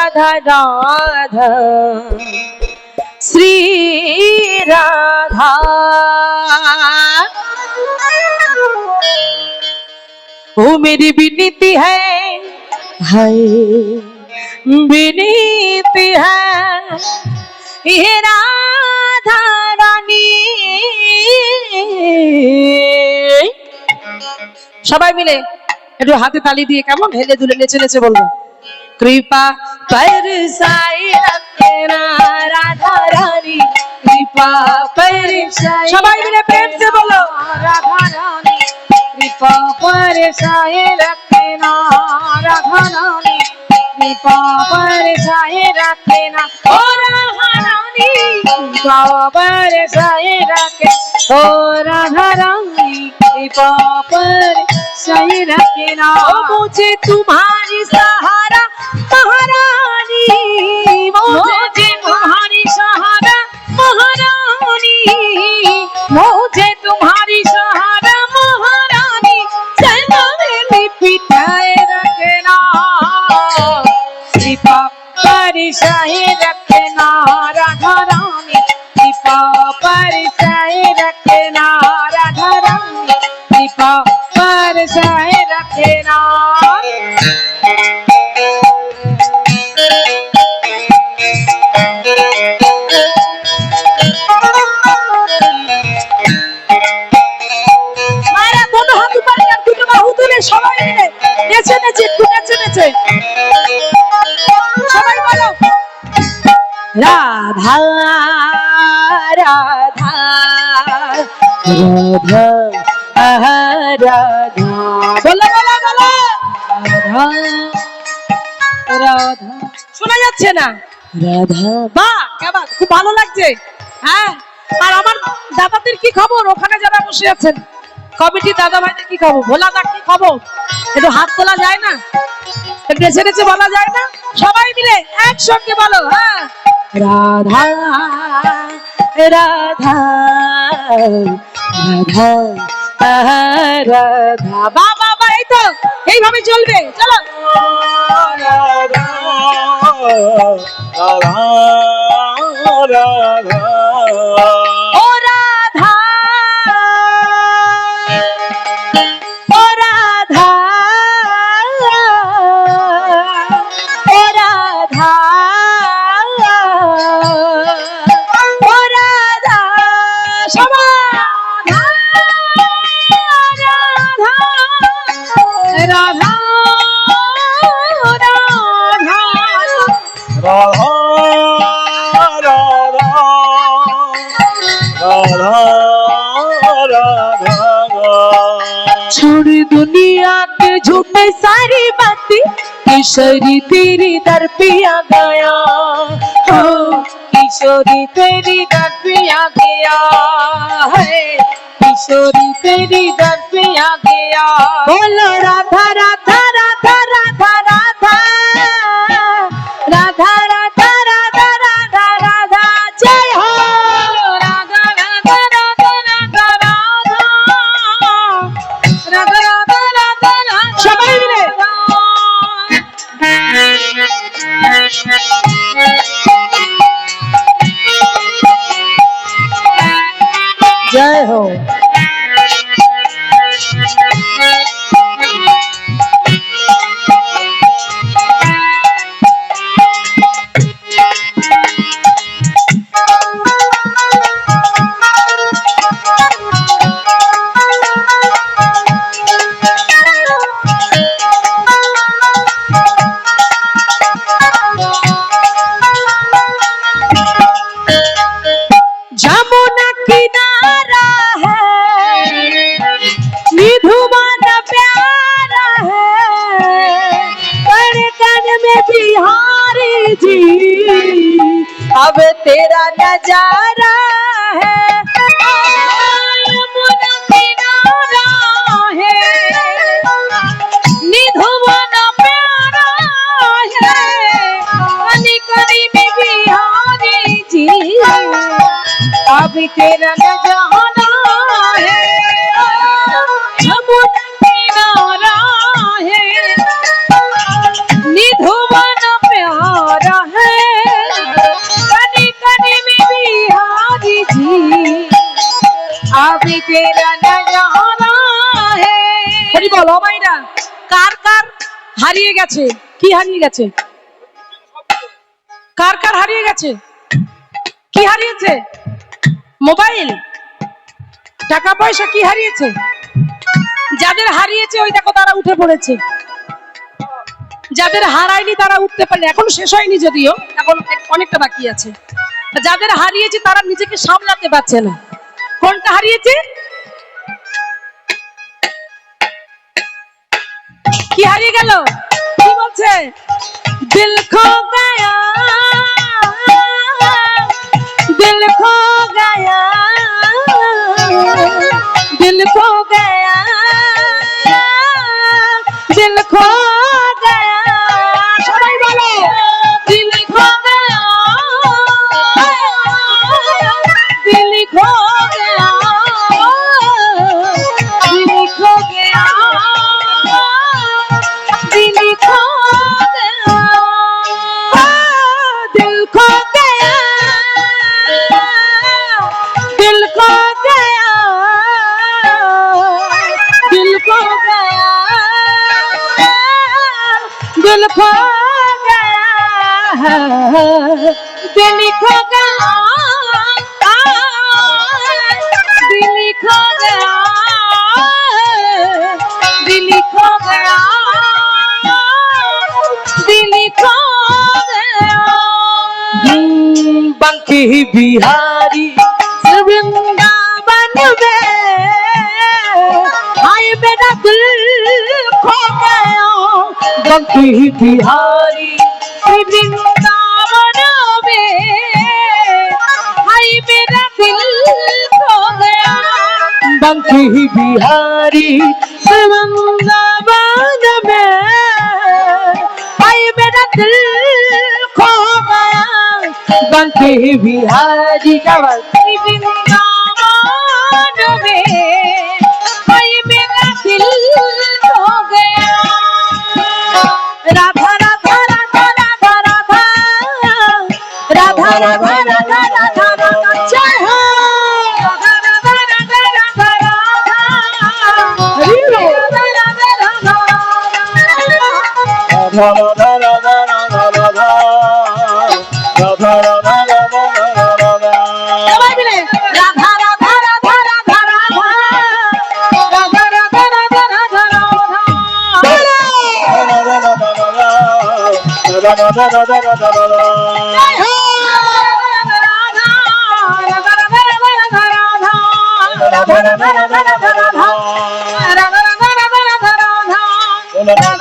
राधा राधा श्री राधा। ओ मेरी विनती है विनती है ये राधा रानी। সবাই মিলে একটু হাতে তালি দিয়ে কেমন হেলে দুলে নেচে নেচে বলবো, कृपा बरसाए रखना राधा रानी, कृपा बरसाए। সবাই মিলে প্রেম से बोलो, राधा रानी कृपा बरसाए रखना राधा रानी, कृपा बरसाए रखना ओ राधा रानी, कृपा बरसाए रखना ओ राधा रानी, कृपा बरसाए रखना। मुझे तुम्हारी सहारा महारानी, मुझे तुम्हारी सहारा महारानी, मुझे तुम्हारी सहारा महारानी, चलो मेरी पिटाए रखना, कृपा परिसाए रखना राधा रानी, कृपा परिसाए रखना राधा रानी, कृपा परिसाए रखना। সবাই মিলে নেচে নেচে একটু নেচে নেচে সবাই বলো, রাধা রাধা রাধা রাধা, বলো বলো বলো, রাধা রাধা। শোনা যাচ্ছে না? রাধা। বাহ, কেমন খুব ভালো লাগছে। হ্যাঁ, আর আমার দাদাদের কি খবর? ওখানে যারা বসে আছেন কমিটি দাদা ভাইদের কি খবর? ভোলা দা কি খবর? একটু হাত তোলা যায় না? নেচে নেচে বলা যায় না? সবাই মিলে একসঙ্গে বলো, হ্যাঁ, রাধা রাধা রাধা রাধা। বাহ বাহ বাহ, এই তো এইভাবে চলবে, চলো। রাধা রাধা রাধা ও রাধা ও রাধা ও রাধা ও রাধা, সবাই রাধা রাধা छोड़ दुनिया के झूठे सारी बातें, किशोरी तेरी दर पे आ गया, हो किशोरी तेरी दर पे आ गया है, किशोरी तेरी दर पे आ गया। बोलो राधा राधा राधा राधा राधा राधा राधा राधा राधा राधा, जय हो राधा राधा राधा राधा राधा राधा राधा राधा। সবাই মিলে জয় হো। যমুনা কিনারা निधुमान प्यारा है, धड़कन में बिहारी जी अब तेरा नजारा है। यमुना किनारा है, निधुमान प्यारा है, कनी में बिहारी जी अब तेरा नजारा है। यमुना किनारा है, निधुवन प्यारा अभी तेरा नजारा है। হরি বল মাইরা কার কার হারিয়ে গেছে? কি হারিয়ে গেছে? কার কার হারিয়ে গেছে? কি হারিয়েছে? মোবাইল, টাকা পয়সা, কি হারিয়েছে? যাদের হারিয়েছে ওই দেখো তারা উঠে পড়েছে, যাদের হারায়নি তারা উঠতে পারেনি, এখন শেষ হয়নি যদিও, এখন অনেকটা বাকি আছে। যাদের হারিয়েছে তারা নিজেকে সামলাতে পারছে না। কোনটা হারিয়েছে? কি হারিয়ে গেল? কি বলছে? দিল খো গয়া, दिल खो गया, दिल खो गया, दिल खो गया, সবাই বলো दिल खो गया, दिल खो गया, दिल खो गया, दिल खो गया, दिल खो गया, दिल खो गया, दिल खो गया, दिल खो गया, दिल खो गया, दिल खो गया, दिल खो गया, दिल खो गया। बंकी बिहारी वृंदावन में, हाय मेरा दिल खो गया। बंकी बिहारी वृंदावन में, हाय मेरा दिल खो गया। बंकी बिहारी वृंदावन में, हाय मेरा दिल खो गया। बंकी बिहारी वृंदावन में, हाय मेरा दिल खो गया। राधा राधा राधा राधा राधा, राधा राधा राधा राधा राधा, जय हो राधा राधा राधा राधा राधा, हरि बोल राधा राधा राधा राधा राधा राधा राधा राधा राधा राधा राधा। সবাই মিলে রাধা রাধা রাধা রাধা রাধা, রাধা রাধা রাধা রাধা রাধা, राधा राधा राधा राधा राधा। জয় হো রাধা রাধা রাধা রাধা রাধা রাধা, রাধা রাধা রাধা রাধা রাধা, রাধা রাধা রাধা রাধা রাধা, রাধা